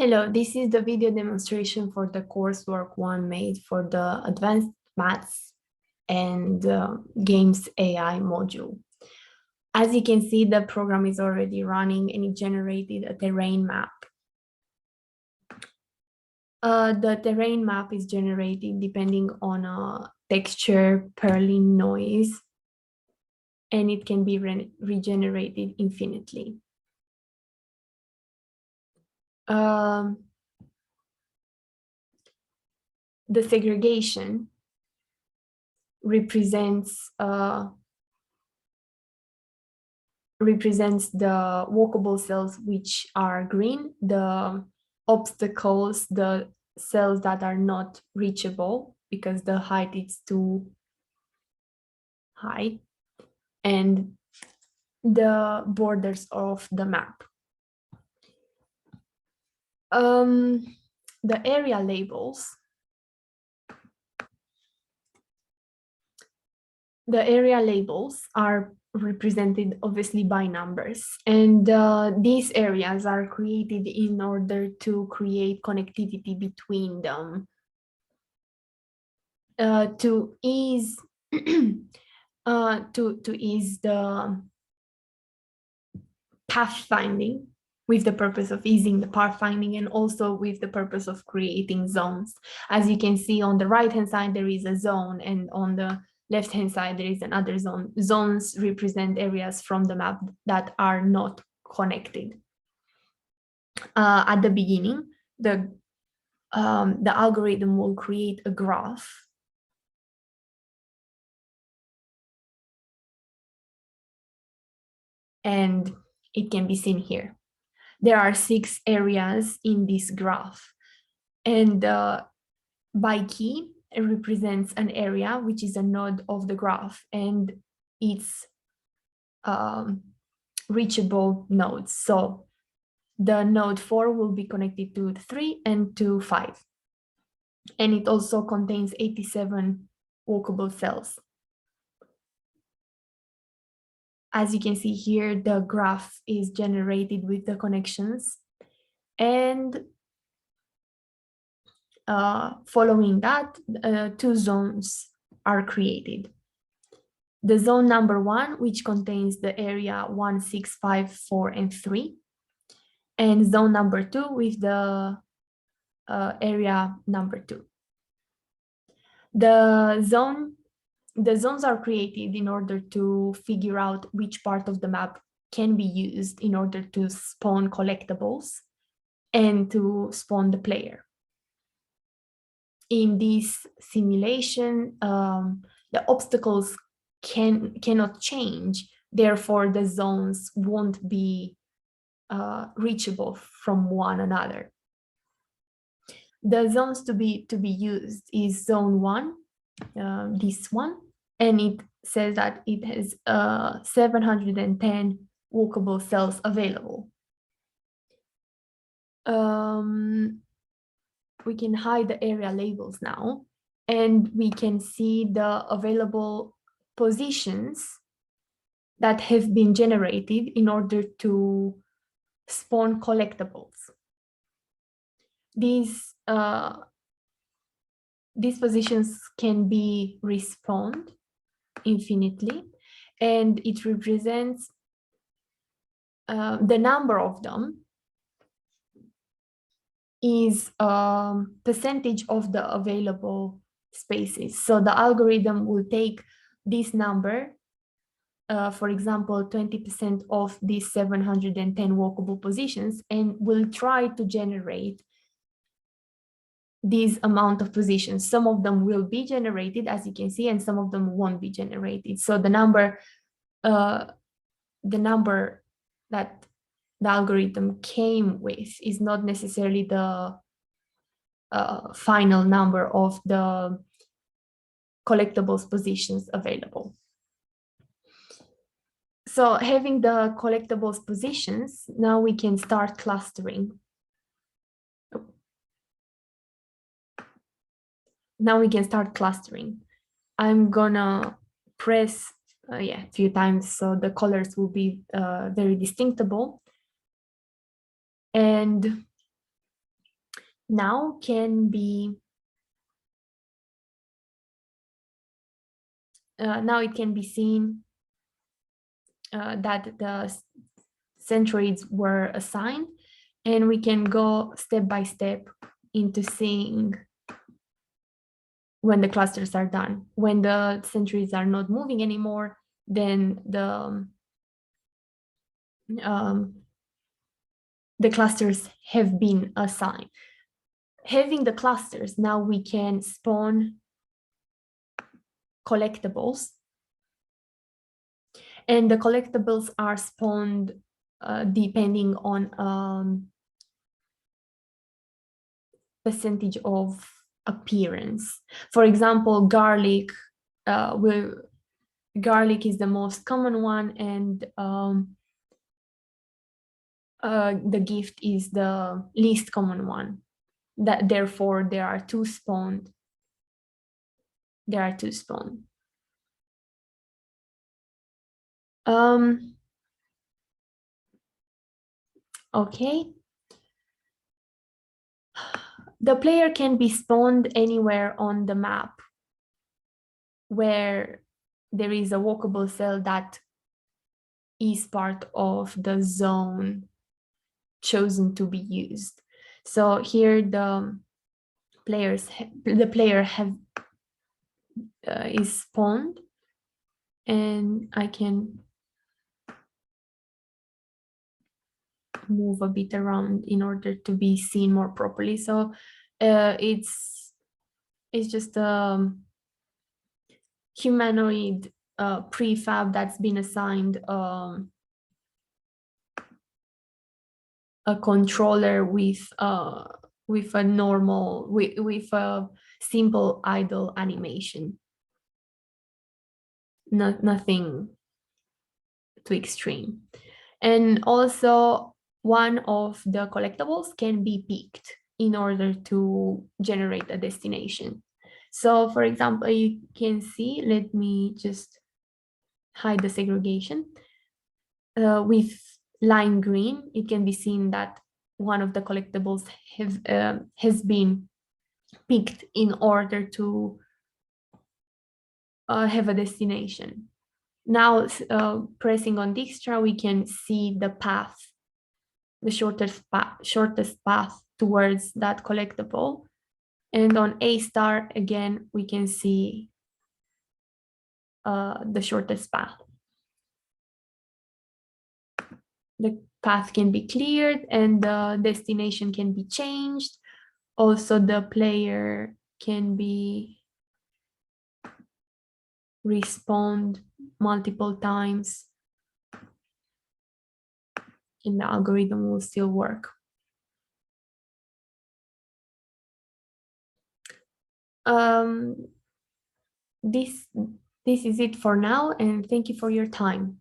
Hello, this is the video demonstration for the coursework one made for the Advanced Maths and Games AI module. As you can see, the program is already running and it generated a terrain map. The terrain map is generated depending on a texture, Perlin noise, and it can be regenerated infinitely. The segregation represents the walkable cells which are green, the obstacles, the cells that are not reachable because the height is too high, and the borders of the map. The area labels. The area labels are represented obviously by numbers, and these areas are created in order to create connectivity between them to ease to ease the pathfinding, with the purpose of easing the pathfinding, and also with the purpose of creating zones. As you can see, on the right hand side there is a zone, and on the left hand side there is another zone. Zones represent areas from the map that are not connected. At the beginning, the algorithm will create a graph and it can be seen here. There are 6 areas in this graph, and by key it represents an area which is a node of the graph and its reachable nodes. So the node 4 will be connected to 3 and to 5, and it also contains 87 walkable cells. As you can see here, the graph is generated with the connections, and following that, 2 zones are created. The zone number 1, which contains the area 1, 6, 5, 4, and 3, and zone number 2 with the area number 2. The zones are created in order to figure out which part of the map can be used in order to spawn collectibles and to spawn the player. In this simulation, the obstacles cannot change, therefore the zones won't be reachable from one another. The zones to be used is zone 1, this one, and it says that it has 710 walkable cells available. We can hide the area labels now, and we can see the available positions that have been generated in order to spawn collectibles. These positions can be respawned infinitely, and it represents the number of them is percentage of the available spaces. So the algorithm will take this number, for example, 20% of these 710 walkable positions, and will try to generate this amount of positions. Some of them will be generated, as you can see, and some of them won't be generated. So the number that the algorithm came with is not necessarily the final number of the collectibles positions available. So having the collectibles positions, now we can start clustering. Now we can start clustering. I'm gonna press a few times so the colors will be very distinctable. And now can be now it can be seen that the centroids were assigned, and we can go step by step into seeing when the clusters are done. When the centroids are not moving anymore, then the clusters have been assigned. Having the clusters, now we can spawn collectibles, and the collectibles are spawned depending on percentage of appearance. For example, garlic garlic is the most common one, and the gift is the least common one. That therefore there are two spawned. There are two spawned. Okay. The player can be spawned anywhere on the map where there is a walkable cell that is part of the zone chosen to be used. So here the player is spawned, and I can move a bit around in order to be seen more properly. So it's just a humanoid prefab that's been assigned a controller with a normal with a simple idle animation. Nothing too extreme. And also one of the collectibles can be picked in order to generate a destination. So for example, you can see, let me just hide the segregation. With lime green, it can be seen that one of the collectibles has been picked in order to have a destination. Now, pressing on Dijkstra, we can see the path, the shortest path towards that collectible. And on A star, again, we can see the shortest path. The path can be cleared and the destination can be changed. Also, the player can be respawned multiple times, and the algorithm will still work. This is it for now, and thank you for your time.